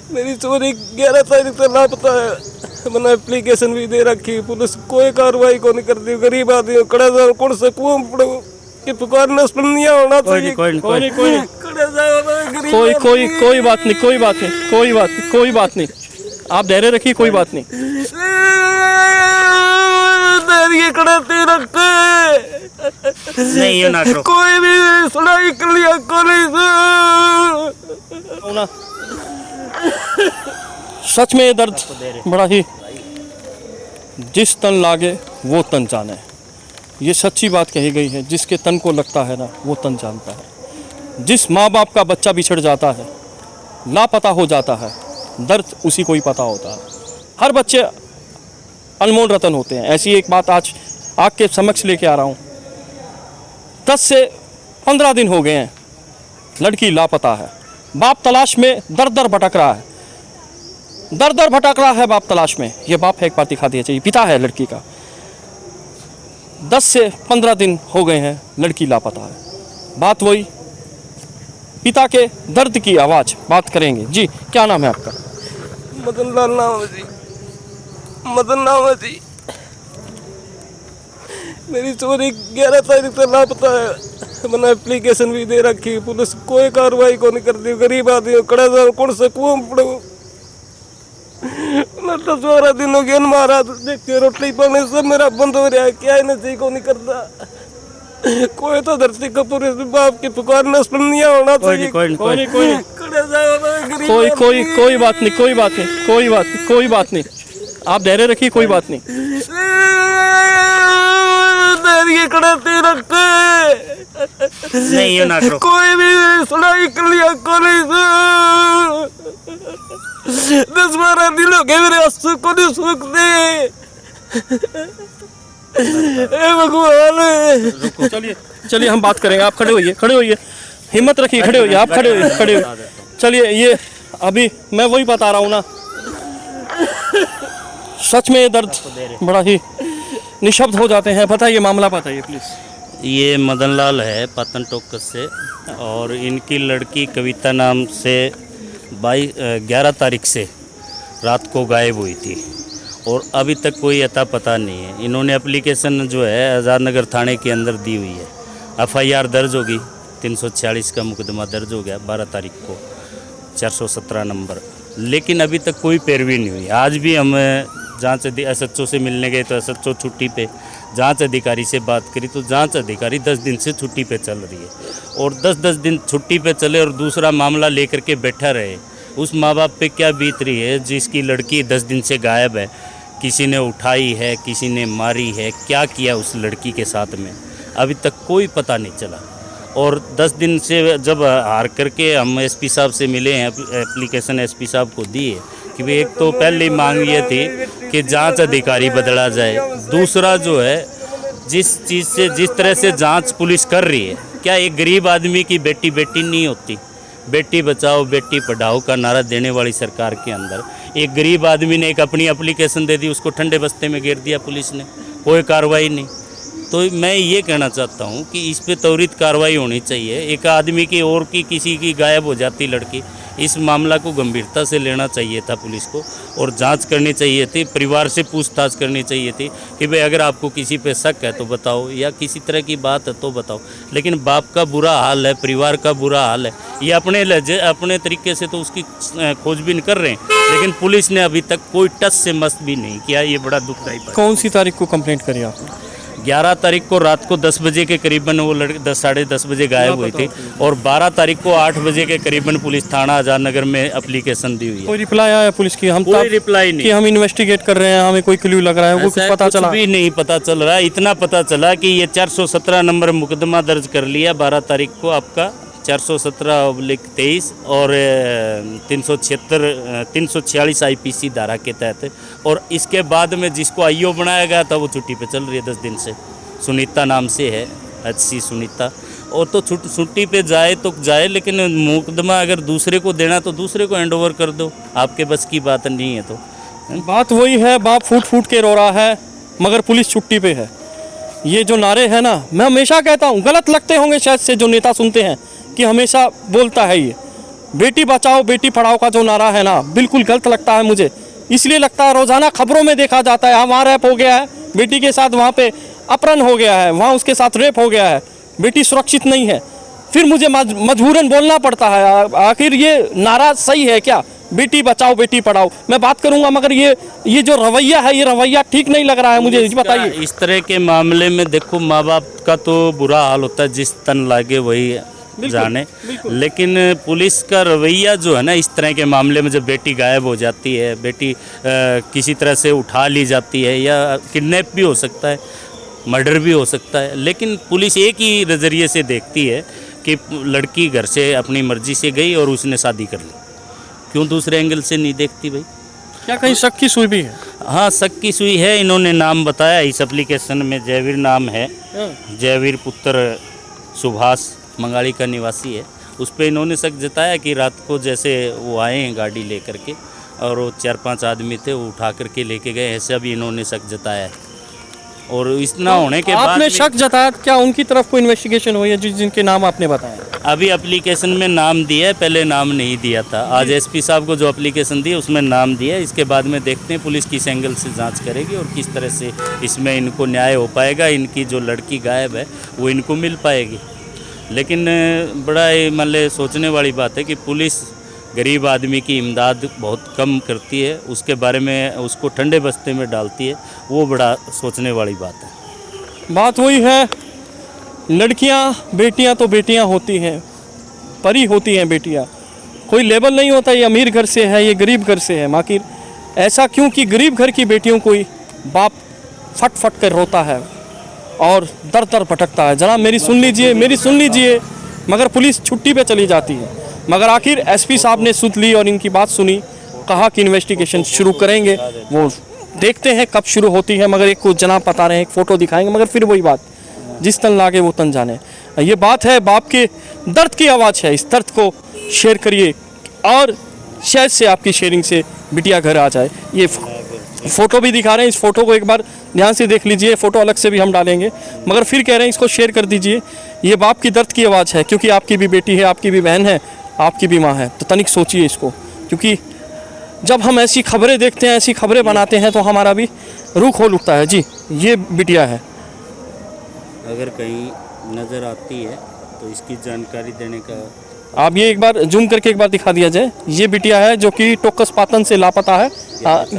मेरी चोरी 11 तारीख से लापता है। मैंने एप्लीकेशन भी दे रखी, पुलिस कोई कार्रवाई को नहीं करती। गरीब आदमी खड़ा जाओ कौन से कुआं पड़ो कि पुकारना सुनिया होना चाहिए। कोई खड़ा जाओ गरीब कोई कोई कोई बात नहीं, कोई बात नहीं, कोई बात नहीं, कोई बात नहीं। आप धैर्य रखिए, कोई बात नहीं। धैर्य खड़ाते रखे नहीं ये ना करो। कोई भी सुनाई कर लिया कोई ना। सच में ये दर्द बड़ा ही, जिस तन लागे वो तन जाने, ये सच्ची बात कही गई है। जिसके तन को लगता है ना वो तन जानता है। जिस माँ बाप का बच्चा बिछड़ जाता है, लापता हो जाता है, दर्द उसी को ही पता होता है। हर बच्चे अनमोल रतन होते हैं। ऐसी एक बात आज आपके समक्ष लेके आ रहा हूँ। 10 से 15 दिन हो गए हैं, लड़की लापता है। बाप तलाश में दर दर भटक रहा है, दर दर भटक रहा है बाप तलाश में। ये बाप है, एक बार दिखा दिया चाहिए, पिता है लड़की का। 10 से 15 दिन हो गए हैं, लड़की लापता है। बात वही पिता के दर्द की आवाज़ बात करेंगे। जी क्या नाम है आपका? मदन लाल नाम है जी, मदन नाम है जी। मेरी चोरी 11 तारीख से लापता है। मैंने एप्लीकेशन भी दे रखी, पुलिस कोई कार्रवाई को नहीं करती। गरीब आदमी खड़ा जाओ कौन से कुआं पड़ो। 10-12 दिन हो गए महाराज, देखिए रोटी पानी सब मेरा बंद हो रहा है। क्या इन्हें जी को नहीं करता। कोई तो धरती का पूरे बाप की पुकारना सुनिया होना चाहिए। कोई खड़ा जाओ गरीब कोई कोई कोई बात नहीं, कोई बात नहीं, कोई बात नहीं, कोई बात नहीं। आप धैर्य रखिए, कोई बात नहीं। धैर्य खड़ाते रखे नहीं ये ना करो। कोई भी सुनाई कर लिया कोई 10-12 दिन हो गए मेरे आंसू को नहीं सूखते। भगवान रुको, चलिए चलिए हम बात करेंगे। आप खड़े होइए, खड़े होइए, हिम्मत रखिए, खड़े होइए, आप खड़े होइए, खड़े होइए। चलिए ये अभी मैं वही बता रहा हूँ ना। सच में ये दर्द बड़ा ही, निशब्द हो जाते हैं। बताइए मामला, बताइए प्लीज़। ये मदन लाल है पातन टोकस से, और इनकी लड़की कविता नाम से 11 तारीख से रात को गायब हुई थी और अभी तक कोई अता पता नहीं है। इन्होंने एप्लीकेशन जो है आज़ाद नगर थाने के अंदर दी हुई है। FIR दर्ज होगी, 346 का मुकदमा दर्ज हो गया 12 तारीख को, 417 नंबर, लेकिन अभी तक कोई पैरवी नहीं हुई। आज भी हम जांच SHO से मिलने गए तो SHO छुट्टी पे, जांच अधिकारी से बात करी तो जांच अधिकारी 10 दिन से छुट्टी पे चल रही है। और 10-10 दिन छुट्टी पे चले और दूसरा मामला लेकर के बैठा रहे। उस माँ बाप पे क्या बीत रही है जिसकी लड़की 10 दिन से गायब है। किसी ने उठाई है, किसी ने मारी है, क्या किया उस लड़की के साथ में, अभी तक कोई पता नहीं चला। और 10 दिन से जब हार करके हम SP साहब से मिले हैं, एप्लीकेशन SP साहब को दी है कि भाई एक तो पहली मांग ये थी कि जांच अधिकारी बदला जाए। दूसरा जो है, जिस चीज़ से जिस तरह से जांच पुलिस कर रही है, क्या एक गरीब आदमी की बेटी बेटी नहीं होती? बेटी बचाओ बेटी पढ़ाओ का नारा देने वाली सरकार के अंदर एक गरीब आदमी ने एक अपनी एप्लीकेशन दे दी, उसको ठंडे बस्ते में घेर दिया पुलिस ने, कोई कार्रवाई नहीं। तो मैं ये कहना चाहता हूँ कि इस पे त्वरित कार्रवाई होनी चाहिए। एक आदमी की और की किसी की गायब हो जाती लड़की, इस मामला को गंभीरता से लेना चाहिए था पुलिस को और जांच करनी चाहिए थी। परिवार से पूछताछ करनी चाहिए थी कि भाई अगर आपको किसी पे शक है तो बताओ, या किसी तरह की बात है तो बताओ। लेकिन बाप का बुरा हाल है, परिवार का बुरा हाल है, ये अपने तरीके से तो उसकी खोजबीन कर रहे हैं, लेकिन पुलिस ने अभी तक कोई टच से मस भी नहीं किया। ये बड़ा दुखदायी बात। कौन सी तारीख को कंप्लेंट करी आपने? 11 तारीख को रात को 10 बजे के करीबन वो लड़की 10-10:30 बजे गायब हुई थी और 12 तारीख को 8 बजे के करीबन पुलिस थाना आज़ाद नगर में एप्लीकेशन दी हुई है। कोई रिप्लाई आया पुलिस की? हम कोई रिप्लाई नहीं कि हम इन्वेस्टिगेट कर रहे हैं, हमें कोई क्लू लग रहा है, वो कुछ पता चला? भी नहीं पता चल रहा है। इतना पता चला कि ये 417 नंबर मुकदमा दर्ज कर लिया 12 तारीख को आपका, 417/23 और 346 IPC धारा के तहत। और इसके बाद में जिसको IO बनाया गया था वो छुट्टी पे चल रही है 10 दिन से, सुनीता नाम से है, HC सुनीता। और तो छुट्टी पे जाए तो जाए, लेकिन मुकदमा अगर दूसरे को देना तो दूसरे को हैंडओवर कर दो, आपके बस की बात नहीं है। तो बात वही है, बाप फूट फूट के रो रहा है मगर पुलिस छुट्टी पे है। ये जो नारे हैं ना, मैं हमेशा कहता हूँ, गलत लगते होंगे शायद से जो नेता सुनते हैं कि हमेशा बोलता है ये, बेटी बचाओ बेटी पढ़ाओ का जो नारा है ना, बिल्कुल गलत लगता है मुझे। इसलिए लगता है रोज़ाना खबरों में देखा जाता है, वहाँ रैप हो गया है, बेटी के साथ वहाँ पे अपहरण हो गया है, वहाँ उसके साथ रेप हो गया है, बेटी सुरक्षित नहीं है। फिर मुझे मजबूरन बोलना पड़ता है। आखिर ये नारा सही है क्या? बेटी बचाओ बेटी पढ़ाओ, मैं बात करूंगा, मगर ये जो रवैया है, ये रवैया ठीक नहीं लग रहा है मुझे। बताइए। इस तरह के मामले में देखो, माँ बाप का तो बुरा हाल होता है, जिस तन लागे वही जाने। लेकिन पुलिस का रवैया जो है ना, इस तरह के मामले में जब बेटी गायब हो जाती है, बेटी किसी तरह से उठा ली जाती है, या किडनैप भी हो सकता है, मर्डर भी हो सकता है, लेकिन पुलिस एक ही नज़रिए से देखती है कि लड़की घर से अपनी मर्जी से गई और उसने शादी कर ली। क्यों दूसरे एंगल से नहीं देखती भाई? क्या कहीं शक की सुई भी है? हाँ, शक की सुई है। इन्होंने नाम बताया इस एप्लीकेशन में, जयवीर नाम है, जयवीर पुत्र सुभाष मंगाड़ी का निवासी है। उस पर इन्होंने शक जताया कि रात को जैसे वो आए हैं गाड़ी लेकर के, और वो 4-5 आदमी थे, वो उठा करके लेके गए, ऐसा भी इन्होंने शक जताया है। और इतना होने के बाद आपने शक जताया, क्या उनकी तरफ कोई इन्वेस्टिगेशन हुई है जिनके नाम आपने बताया? अभी एप्लीकेशन में नाम दिया है, पहले नाम नहीं दिया था। आज एसपी साहब को जो एप्लीकेशन दी उसमें नाम दिया है। इसके बाद में देखते हैं पुलिस किस एंगल से जांच करेगी और किस तरह से इसमें इनको न्याय हो पाएगा, इनकी जो लड़की गायब है वो इनको मिल पाएगी। लेकिन बड़ा ये मतलब सोचने वाली बात है कि पुलिस गरीब आदमी की इमदाद बहुत कम करती है, उसके बारे में उसको ठंडे बस्ते में डालती है, वो बड़ा सोचने वाली बात है। बात वही है, लड़कियां बेटियां तो बेटियां होती हैं, परी होती हैं बेटियां। कोई लेबल नहीं होता ये अमीर घर से है, ये गरीब घर से है। आखिर ऐसा क्यों कि गरीब घर की बेटियों को बाप फट फट कर रोता है और दर दर भटकता है। जनाब मेरी सुन लीजिए, मगर पुलिस छुट्टी पे चली जाती है। मगर आखिर एसपी साहब ने सुन ली और इनकी बात सुनी, कहा कि इन्वेस्टिगेशन शुरू करेंगे। वो देखते हैं कब शुरू होती है, मगर एक को जनाब बता रहे हैं, एक फ़ोटो दिखाएंगे। मगर फिर वही बात, जिस तन लागे वो तन जाने। ये बात है, बाप के दर्द की आवाज़ है। इस दर्द को शेयर करिए और शायद से आपकी शेयरिंग से बिटिया घर आ जाए। ये फ़ोटो भी दिखा रहे हैं, इस फ़ोटो को एक बार ध्यान से देख लीजिए। फ़ोटो अलग से भी हम डालेंगे, मगर फिर कह रहे हैं इसको शेयर कर दीजिए। ये बाप की दर्द की आवाज़ है, क्योंकि आपकी भी बेटी है, आपकी भी बहन है, आपकी भी माँ है। तो तनिक सोचिए इसको, क्योंकि जब हम ऐसी खबरें देखते हैं, ऐसी खबरें बनाते हैं, तो हमारा भी रूह खोल उठता है। जी, ये बिटिया है। अगर कहीं नज़र आती है तो इसकी जानकारी देने का आप ये एक बार जूम करके एक बार दिखा दिया जाए। ये बिटिया है जो कि टोकस पातन से लापता है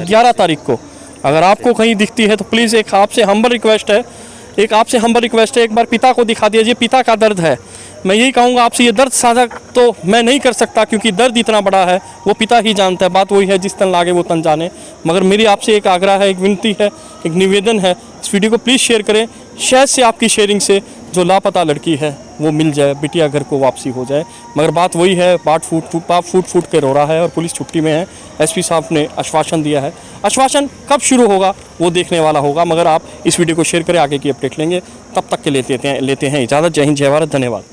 11 तारीख को। अगर आपको कहीं दिखती है तो प्लीज़ एक आपसे हम्बल रिक्वेस्ट है, एक बार पिता को दिखा दीजिए। पिता का दर्द है। मैं यही कहूँगा आपसे, ये दर्द साझा तो मैं नहीं कर सकता, क्योंकि दर्द इतना बड़ा है, वो पिता ही जानता है। बात वही है, जिस तन लागे वो तन जाने। मगर मेरी आपसे एक आग्रह है, एक विनती है, एक निवेदन है, इस वीडियो को प्लीज़ शेयर करें। शायद से आपकी शेयरिंग से जो लापता लड़की है वो मिल जाए, बिटिया घर को वापसी हो जाए। मगर बात वही है, बाप फूट फूट के रो रहा है और पुलिस छुट्टी में है। एसपी साहब ने आश्वासन दिया है, आश्वासन कब शुरू होगा वो देखने वाला होगा। मगर आप इस वीडियो को शेयर करें, आगे की अपडेट लेंगे। तब तक के लेते हैं इजाज़त। जय हिंद, जय भारत, धन्यवाद।